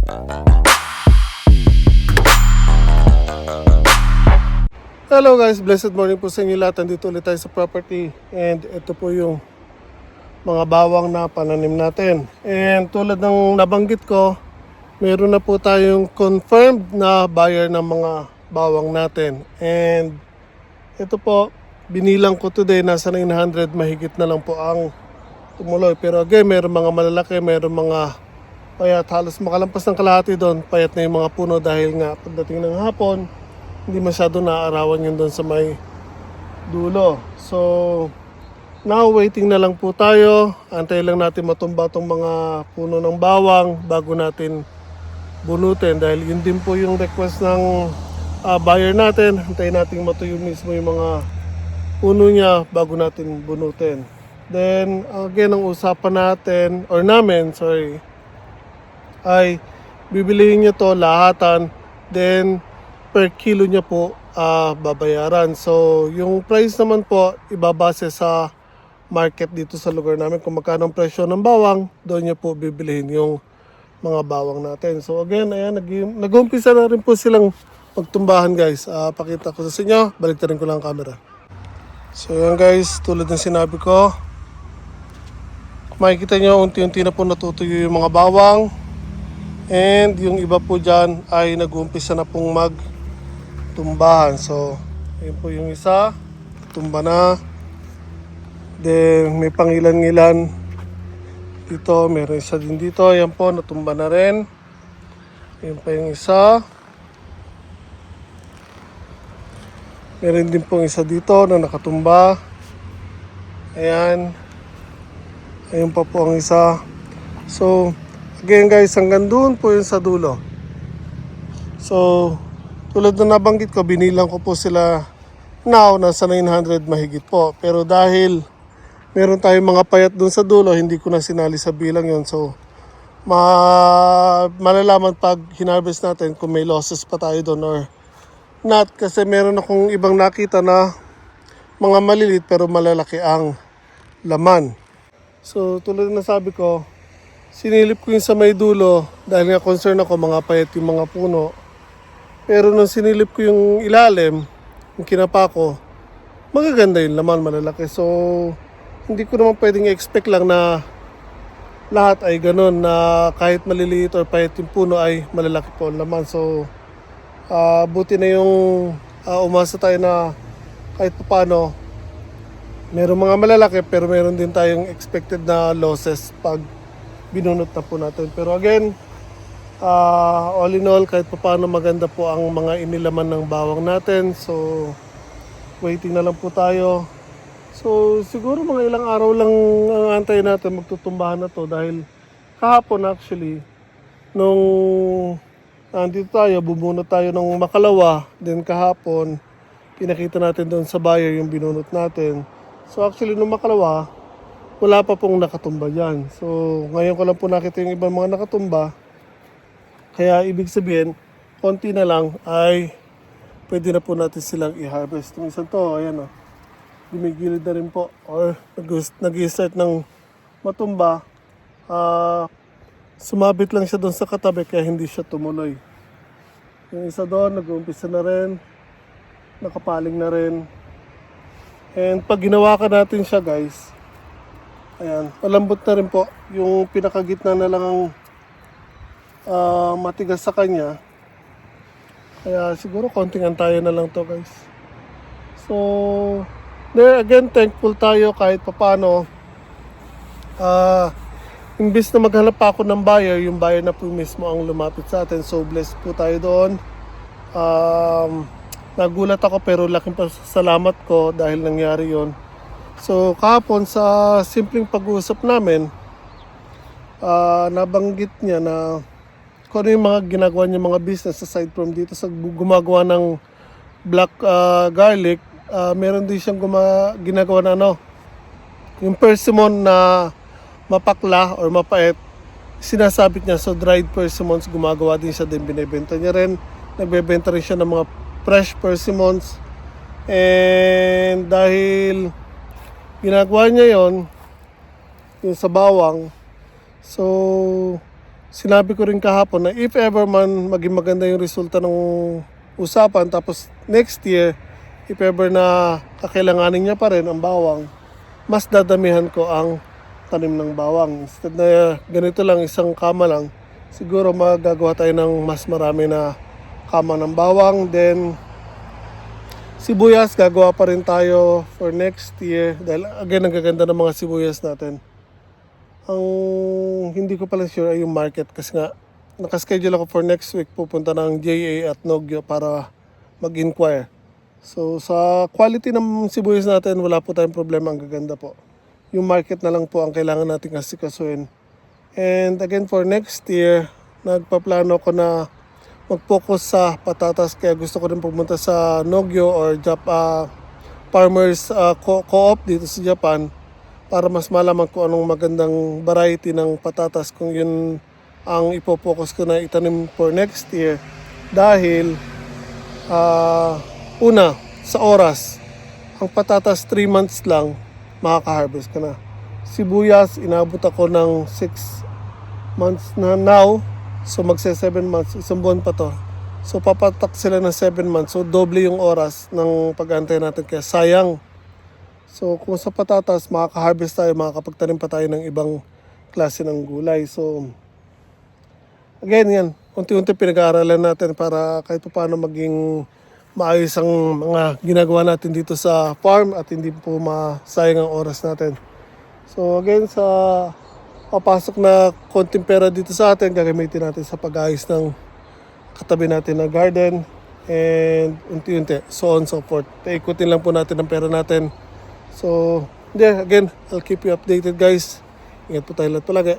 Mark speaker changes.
Speaker 1: Hello guys, blessed morning po sa inyo lahat. Andito ulit tayo sa property and ito po yung mga bawang na pananim natin. And tulad ng nabanggit ko, meron na po tayong confirmed na buyer ng mga bawang natin. And ito po, binilang ko today, nasa 900 mahigit na lang po ang tumuloy. Pero again, meron mga malalaki, meron mga payat, halos makalampas ng kalahati doon. Payat na yung mga puno dahil nga pagdating ng hapon, hindi masyado naaarawan yun doon sa may dulo. So, now waiting na lang po tayo. Antay lang natin matumba itong mga puno ng bawang bago natin bunutin. Dahil yun din po yung request ng buyer natin. Antayin natin matuyo mismo yung mga puno niya bago natin bunutin. Then, again, ang usapan natin, or namin, ay bibilihin niyo to lahatan. Then, per kilo niya po babayaran. So, yung price naman po, ibabase sa market dito sa lugar namin. Kung magkano ang presyo ng bawang, doon niya po bibilihin yung mga bawang natin. So, again, ayan, nag-umpisa na rin po silang magtumbahan, guys. Pakita ko sa inyo. Baliktarin ko lang ang camera. So, ayan, guys, tulad ng sinabi ko, makikita nyo, unti-unti na po natutuyo yung mga bawang. And yung iba po dyan ay nag-uumpisa na pong tumbahan. So, ayun po yung isa, tumba na. Then, may pangilan-ngilan dito, meron isa din dito. Ayan po, natumba na rin. Ayun pa yung isa. Meron din pong isa dito na nakatumba. Ayan. Ayun pa po ang isa. So, again guys, hanggang doon po yung sa dulo. So, tulad na nabanggit ko, binilang ko po sila now, nasa 900 mahigit po. Pero dahil meron tayong mga payat doon sa dulo, hindi ko na sinali sa bilang yon. So, malalaman pag hinarvest natin kung may losses pa tayo doon or not. Kasi meron akong ibang nakita na mga malilit pero malalaki ang laman. So, tulad na sabi ko, sinilip ko yung sa may dulo dahil nga concern ako mga payat yung mga puno. Pero nung sinilip ko yung ilalim, yung kinapa ko, magaganda yung laman, malalaki. So, hindi ko naman pwedeng expect lang na lahat ay ganun, na kahit maliliit or payat yung puno ay malalaki po ang laman. So, buti na yung umasa tayo na kahit paano, meron mga malalaki pero meron din tayong expected na losses pag binunot na po natin. Pero again, all in all, kahit pa paano maganda po ang mga inilaman ng bawang natin. So, waiting na lang po tayo. So, siguro mga ilang araw lang ang antayin natin magtutumbahan na to. Dahil kahapon actually, nung nandito tayo, bubunot tayo ng makalawa. Then kahapon, pinakita natin doon sa buyer yung binunot natin. So, actually, nung makalawa, wala pa pong nakatumba dyan. So, ngayon ko lang po nakita yung ibang mga nakatumba. Kaya ibig sabihin, konti na lang ay pwede na po natin silang i-harvest. Yung isang to, ayan o, dumigilid na rin po. Or nag-start ng matumba. Sumabit lang siya doon sa katabi kaya hindi siya tumuloy. Yung isa doon, nag-uumpisa na rin. Nakapaling na rin. And pag ginawa ka natin siya guys, ayan, malambot na rin po. Yung pinakagitna na lang ang matigas sa kanya. Kaya siguro konting antayan na lang to guys. So, there again, thankful tayo kahit papano. Imbis na maghanap pa ako ng buyer, yung buyer na po mismo ang lumapit sa atin. So, blessed po tayo doon. Nagulat ako pero laking pasalamat ko dahil nangyari yon. So, kahapon sa simpleng pag-uusap namin, nabanggit niya na kung ano yung mga ginagawa niya mga business aside from dito sa gumagawa ng black garlic, meron din siyang ginagawa na yung persimmon na mapakla or mapait, sinasabit niya. So dried persimmons, gumagawa din siya din, binibenta niya rin. Nagbebenta rin siya ng mga fresh persimmons. And dahil ginagawa niya yon yung sa bawang, so sinabi ko rin kahapon na if ever man maging maganda yung resulta ng usapan, tapos next year, if ever na kakailanganin niya pa rin ang bawang, mas dadamihan ko ang tanim ng bawang. Instead na ganito lang, isang kama lang, siguro magagawa tayo ng mas marami na kama ng bawang. Then, sibuyas, gagawa pa rin tayo for next year. Dahil again, ang gaganda ng mga sibuyas natin. Ang hindi ko pala sure ay yung market kasi nga, nakaschedule ako for next week, pupunta ng JA at Nogyo para mag-inquire. So, sa quality ng sibuyas natin, wala po tayong problema. Ang gaganda po. Yung market na lang po ang kailangan natin asikasuhin. And again, for next year, nagpaplano ko na mag-focus sa patatas. Kaya gusto ko rin pumunta sa Nogyo or Farmers Co-op dito sa Japan para mas malaman ko anong magandang variety ng patatas kung yun ang ipopokus ko na itanim for next year. Dahil una, sa oras, ang patatas 3 months lang, makaka-harvest ka na. Sibuyas, inabot ako ng 6 months na now. So magse 7 months, isang buwan pa to. So papatak sila ng 7 months. So doble yung oras ng pag-antay natin. Kaya sayang. So kung sa patatas, makaka-harvest tayo, makakapagtanim pa tayo ng ibang klase ng gulay. So again, yan. Unti-unti pinag-aaralan natin para kahit paano maging maayos ang mga ginagawa natin dito sa farm at hindi po masayang ang oras natin. So again, sa papasok na konting pera dito sa atin, gagamitin natin sa pag-ayos ng katabi natin na garden and unti-unti, so on so forth. Ikutin lang po natin ang pera natin. So, again, I'll keep you updated guys. Ingat po tayo lahat palagi.